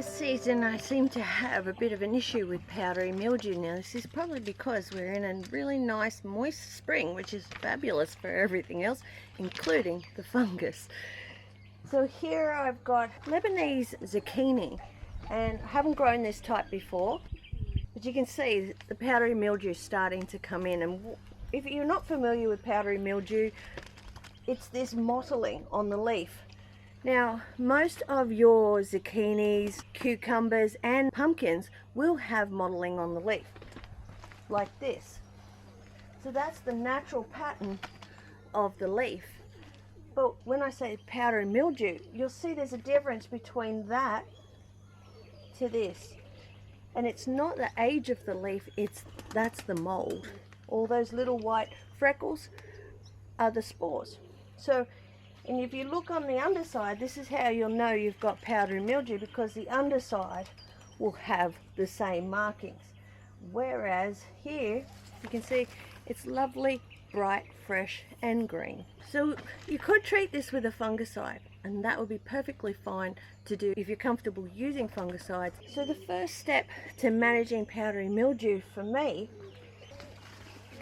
this season I seem to have a bit of an issue with powdery mildew. Now this is probably because we're in a really nice moist spring, which is fabulous for everything else, including the fungus. So here I've got Lebanese zucchini, and I haven't grown this type before, but you can see the powdery mildew starting to come in. And if you're not familiar with powdery mildew, it's this mottling on the leaf. Now, most of your zucchinis, cucumbers and pumpkins will have mottling on the leaf, like this. So that's the natural pattern of the leaf. But when I say powdery mildew, you'll see there's a difference between that to this. And it's not the age of the leaf, that's the mold. All those little white freckles are the spores. So, and if you look on the underside, this is how you'll know you've got powdery mildew, because the underside will have the same markings. Whereas here, you can see it's lovely, bright, fresh and green. So you could treat this with a fungicide, and that would be perfectly fine to do if you're comfortable using fungicides. So the first step to managing powdery mildew for me,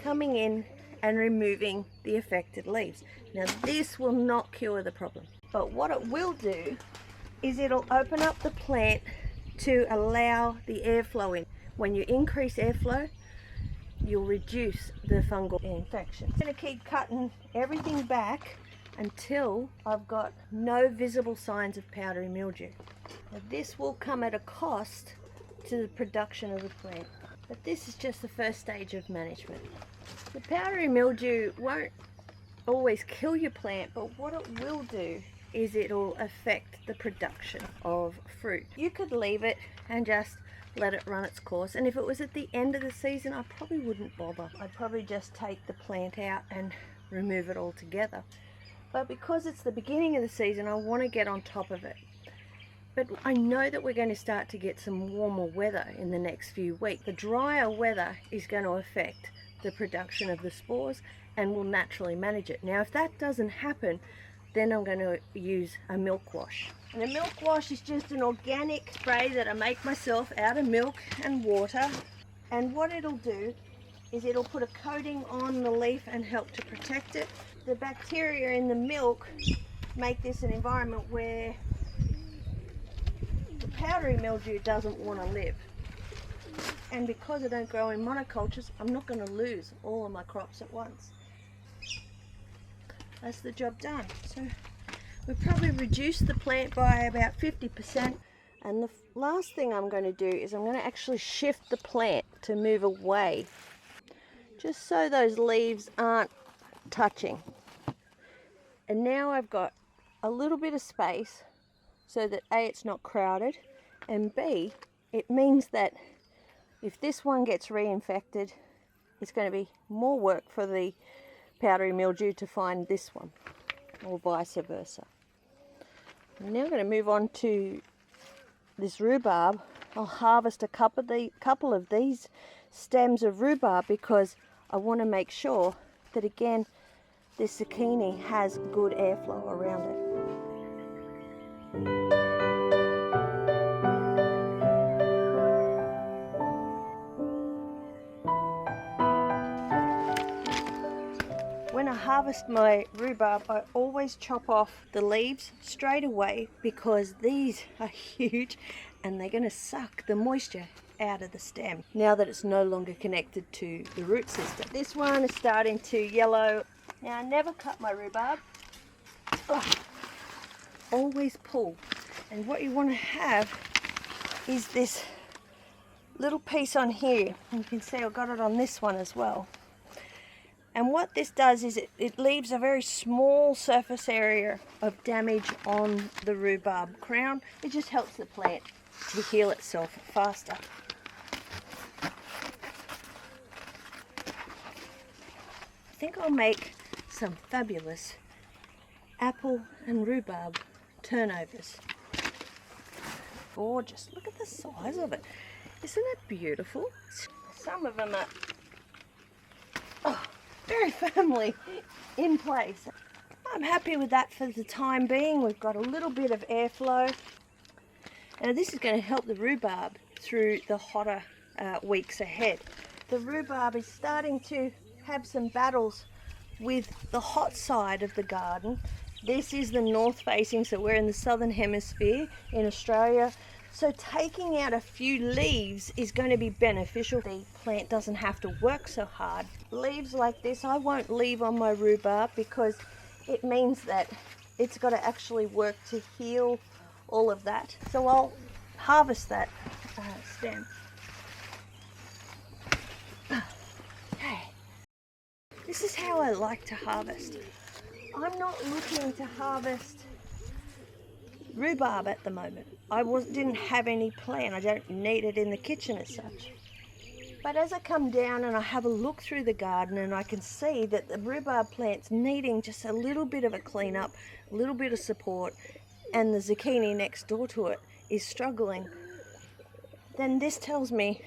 coming in and removing the affected leaves. Now this will not cure the problem, but what it will do is it'll open up the plant to allow the airflow in. When you increase airflow, you'll reduce the fungal infection. I'm going to keep cutting everything back until I've got no visible signs of powdery mildew. Now this will come at a cost to the production of the plant, but this is just the first stage of management. The powdery mildew won't always kill your plant, but what it will do is it'll affect the production of fruit. You could leave it and just let it run its course, and if it was at the end of the season, I probably wouldn't bother. I'd probably just take the plant out and remove it altogether. But because it's the beginning of the season, I want to get on top of it. But I know that we're going to start to get some warmer weather in the next few weeks. The drier weather is going to affect the production of the spores and will naturally manage it. Now if that doesn't happen, then I'm going to use a milk wash. And a milk wash is just an organic spray that I make myself out of milk and water. And what it'll do is it'll put a coating on the leaf and help to protect it. The bacteria in the milk make this an environment where the powdery mildew doesn't want to live. And because I don't grow in monocultures, I'm not going to lose all of my crops at once. That's the job done. So we've probably reduced the plant by about 50%. And the last thing I'm going to do is I'm going to actually shift the plant to move away, just so those leaves aren't touching. And now I've got a little bit of space so that A, it's not crowded, and B, it means that if this one gets reinfected, it's going to be more work for the powdery mildew to find this one, or vice versa. I'm now going to move on to this rhubarb. I'll harvest a couple of these stems of rhubarb because I want to make sure that, again, this zucchini has good airflow around it. When I harvest my rhubarb, I always chop off the leaves straight away because these are huge and they're going to suck the moisture out of the stem now that it's no longer connected to the root system. This one is starting to yellow. Now I never cut my rhubarb. Always pull. And what you want to have is this little piece on here. You can see I've got it on this one as well. And what this does is it leaves a very small surface area of damage on the rhubarb crown. It just helps the plant to heal itself faster. I think I'll make some fabulous apple and rhubarb turnovers. Gorgeous. Look at the size of it. Isn't it beautiful? Some of them are very firmly in place. I'm happy with that for the time being. We've got a little bit of airflow. Now this is going to help the rhubarb through the hotter weeks ahead. The rhubarb is starting to have some battles with the hot side of the garden. This is the north facing, so we're in the southern hemisphere in Australia. So taking out a few leaves is going to be beneficial. The plant doesn't have to work so hard. Leaves like this I won't leave on my rhubarb because it means that it's got to actually work to heal all of that. So I'll harvest that stem. Okay. This is how I like to harvest. I'm not looking to harvest rhubarb at the moment. I didn't have any plan. I don't need it in the kitchen as such. But as I come down and I have a look through the garden and I can see that the rhubarb plant's needing just a little bit of a clean up, a little bit of support, and the zucchini next door to it is struggling, then this tells me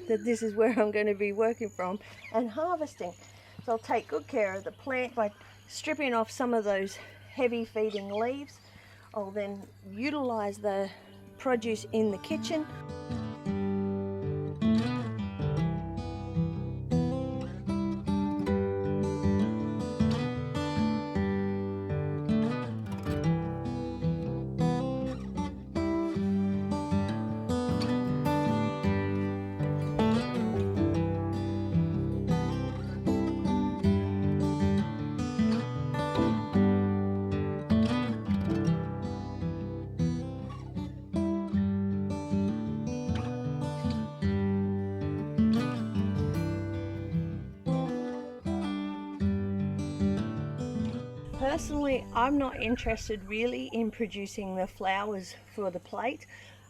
that this is where I'm going to be working from and harvesting. So I'll take good care of the plant by stripping off some of those heavy feeding leaves. I'll then utilize the produce in the kitchen. Personally, I'm not interested really in producing the flowers for the plate.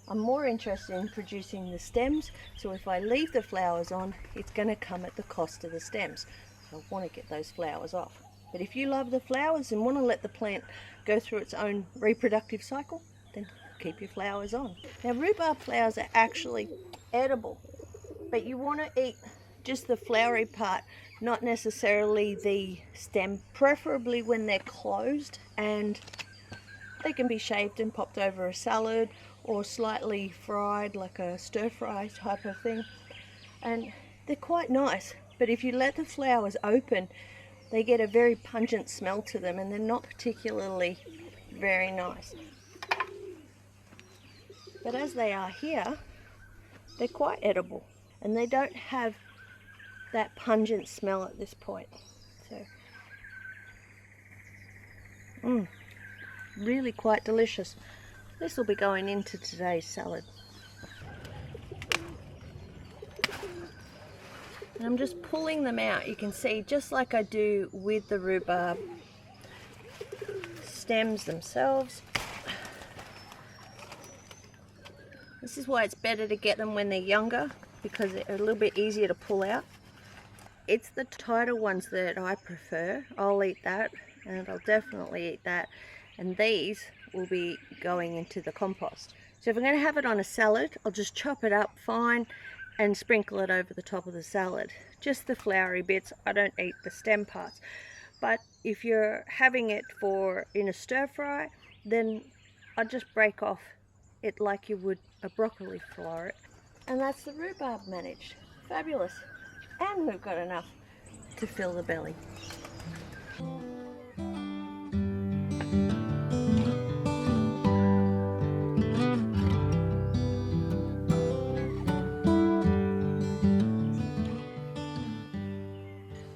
I'm more interested in producing the stems. So if I leave the flowers on, it's going to come at the cost of the stems. So I want to get those flowers off. But if you love the flowers and want to let the plant go through its own reproductive cycle, then keep your flowers on. Now rhubarb flowers are actually edible, but you want to eat just the flowery part, not necessarily the stem, preferably when they're closed, and they can be shaved and popped over a salad or slightly fried like a stir fry type of thing, and they're quite nice. But if you let the flowers open, they get a very pungent smell to them and they're not particularly very nice. But as they are here, they're quite edible and they don't have that pungent smell at this point. So really quite delicious. This will be going into today's salad. And I'm just pulling them out. You can see, just like I do with the rhubarb stems themselves. This is why it's better to get them when they're younger, because they're a little bit easier to pull out. It's the tighter ones that I prefer. I'll eat that, and I'll definitely eat that. And these will be going into the compost. So if I'm going to have it on a salad, I'll just chop it up fine and sprinkle it over the top of the salad. Just the flowery bits. I don't eat the stem parts. But if you're having it in a stir fry, then I'll just break off it like you would a broccoli floret. And that's the rhubarb managed. Fabulous. And we've got enough to fill the belly.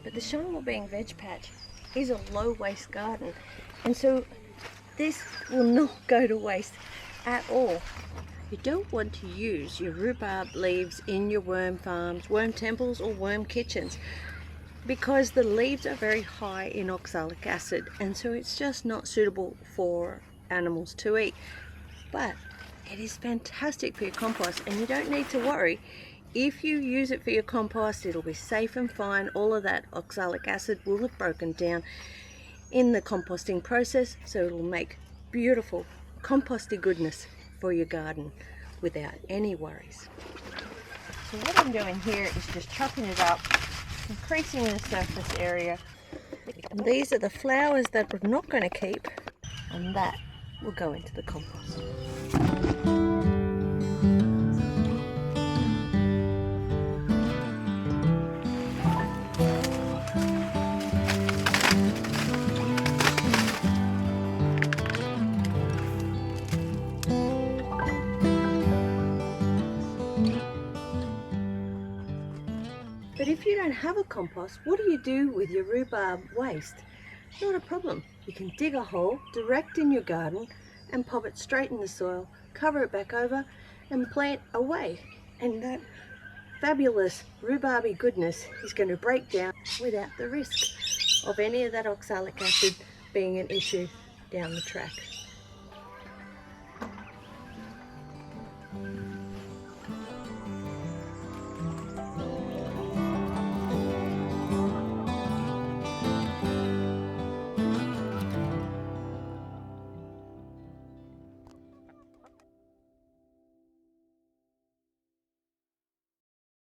But the Sean Wellbeing Veg Patch is a low waste garden, and so this will not go to waste at all. You don't want to use your rhubarb leaves in your worm farms, worm temples or worm kitchens, because the leaves are very high in oxalic acid, and so it's just not suitable for animals to eat. But it is fantastic for your compost, and you don't need to worry. If you use it for your compost, it'll be safe and fine. All of that oxalic acid will have broken down in the composting process, so it'll make beautiful composty goodness for your garden without any worries. So what I'm doing here is just chopping it up, increasing the surface area. And these are the flowers that we're not going to keep, and that will go into the compost. have a compost, what do you do with your rhubarb waste? Not a problem. You can dig a hole direct in your garden and pop it straight in the soil, cover it back over and plant away. And that fabulous rhubarby goodness is going to break down without the risk of any of that oxalic acid being an issue down the track.